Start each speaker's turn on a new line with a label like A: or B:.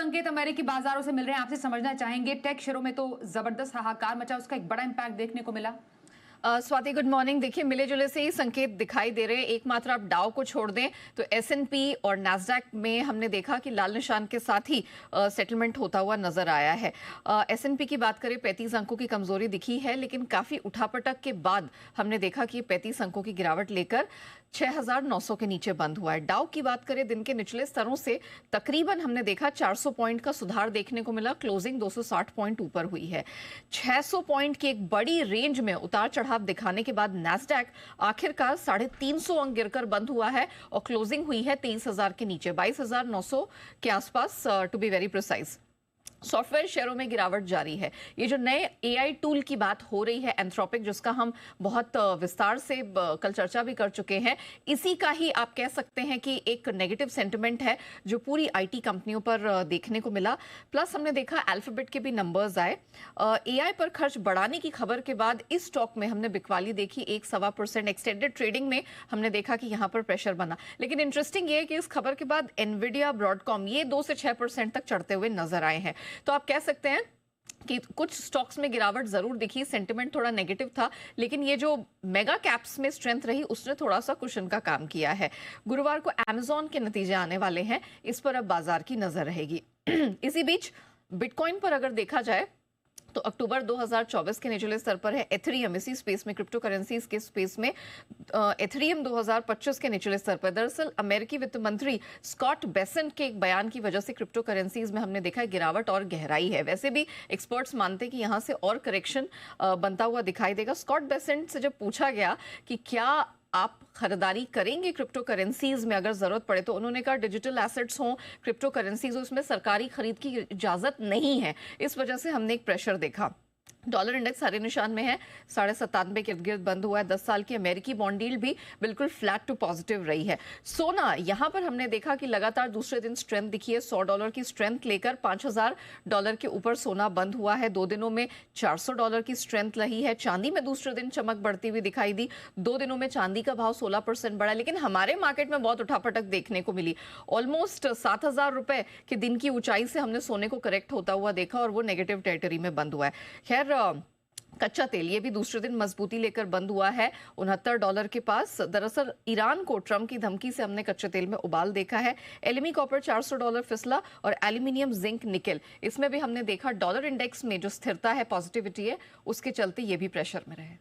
A: संकेत अमेरिकी बाजारों से मिल रहे हैं, आपसे समझना चाहेंगे। टेक शेयरों में तो जबरदस्त हाहाकार मचा, उसका एक बड़ा इंपैक्ट देखने को मिला।
B: Swati, good morning. देखिए, मिले जुले से ही संकेत दिखाई दे रहे हैं। एकमात्र आप डाउ को छोड़ दें तो S&P और नैस्डैक में हमने देखा कि लाल निशान के साथ ही सेटलमेंट होता हुआ नजर आया है। S&P की बात करें, 35 अंकों की कमजोरी दिखी है, लेकिन काफी उठापटक के बाद हमने देखा कि 35 अंकों की गिरावट लेकर 6,900 के नीचे बंद हुआ है। डाउ की बात करें, दिन के निचले स्तरों से तकरीबन हमने देखा 400 पॉइंट का सुधार देखने को मिला। क्लोजिंग 260 पॉइंट ऊपर हुई है। 600 पॉइंट की एक बड़ी रेंज में उतार चढ़ाव दिखाने के बाद नैस्डैक आखिरकार 350 अंक गिरकर बंद हुआ है और क्लोजिंग हुई है 23,000 के नीचे, 22,900 के आसपास to be very precise. Software शेयरों में गिरावट जारी है। ये जो नए AI टूल की बात हो रही है, एंथ्रोपिक, जिसका हम बहुत विस्तार से कल चर्चा भी कर चुके हैं, इसी का ही आप कह सकते हैं कि एक नेगेटिव सेंटिमेंट है जो पूरी IT कंपनियों पर देखने को मिला। प्लस हमने देखा अल्फाबेट के भी नंबर्स आए। AI पर खर्च बढ़ाने की खबर के बाद इस स्टॉक में हमने बिकवाली देखी 1-1.25%। एक्सटेंडेड ट्रेडिंग में हमने देखा कि यहां पर प्रेशर बना। लेकिन इंटरेस्टिंग ये है कि इस खबर के बाद एनवीडिया, ब्रॉडकॉम ये 2 से 6% तक चढ़ते हुए नजर आए हैं। तो आप कह सकते हैं कि कुछ स्टॉक्स में गिरावट जरूर दिखी, सेंटिमेंट थोड़ा नेगेटिव था, लेकिन ये जो मेगा कैप्स में स्ट्रेंथ रही उसने थोड़ा सा कुशन का काम किया है। गुरुवार को अमेज़न के नतीजे आने वाले हैं, इस पर अब बाजार की नजर रहेगी। इसी बीच बिटकॉइन पर अगर देखा जाए तो अक्टूबर 2024 के निचले स्तर पर है। एथेरियम इसी स्पेस में, क्रिप्टो करेंसीज के स्पेस में एथेरियम 2025 के निचले स्तर पर। दरअसल अमेरिकी वित्त मंत्री स्कॉट बेसेंट के एक बयान की वजह से क्रिप्टो करेंसीज में हमने देखा है गिरावट और गहराई है। वैसे भी एक्सपर्ट्स मानते हैं कि यहां से और करेक्शन बनता हुआ दिखाई देगा। स्कॉट बेसेंट से जब पूछा गया कि क्या आप खरीदारी करेंगे क्रिप्टो करेंसीज में अगर जरूरत पड़े, तो उन्होंने कहा डिजिटल एसेट्स हो, क्रिप्टो करेंसीज हो, उसमें सरकारी खरीद की इजाजत नहीं है। इस वजह से हमने एक प्रेशर देखा। डॉलर इंडेक्स हरे निशान में है, 97.5 के इर्द गिर्द बंद हुआ है। 10 साल की अमेरिकी बॉन्ड यील्ड भी बिल्कुल फ्लैट टू पॉजिटिव रही है। सोना, यहां पर हमने देखा कि लगातार दूसरे दिन स्ट्रेंथ दिखी है। $100 की स्ट्रेंथ लेकर $5,000 के ऊपर सोना बंद हुआ है। 2 दिनों में $400 की स्ट्रेंथ रही है। चांदी में दूसरे दिन चमक बढ़ती हुई दिखाई दी। 2 दिनों में चांदी का भाव 16% बढ़ा, लेकिन हमारे मार्केट में बहुत उठापटक देखने को मिली। ऑलमोस्ट 7,000 रुपए के दिन की ऊंचाई से हमने सोने को करेक्ट होता हुआ देखा और वो नेगेटिव टेरिटरी में बंद हुआ है। खैर, कच्चा तेल ये भी दूसरे दिन मजबूती लेकर बंद हुआ है $69 के पास। दरअसल ईरान को ट्रंप की धमकी से हमने कच्चे तेल में उबाल देखा है। एलएमई कॉपर $400 फिसला और एल्यूमिनियम, जिंक, निकेल, इसमें भी हमने देखा डॉलर इंडेक्स में जो स्थिरता है, पॉजिटिविटी है, उसके चलते ये भी प्रेशर में रहे।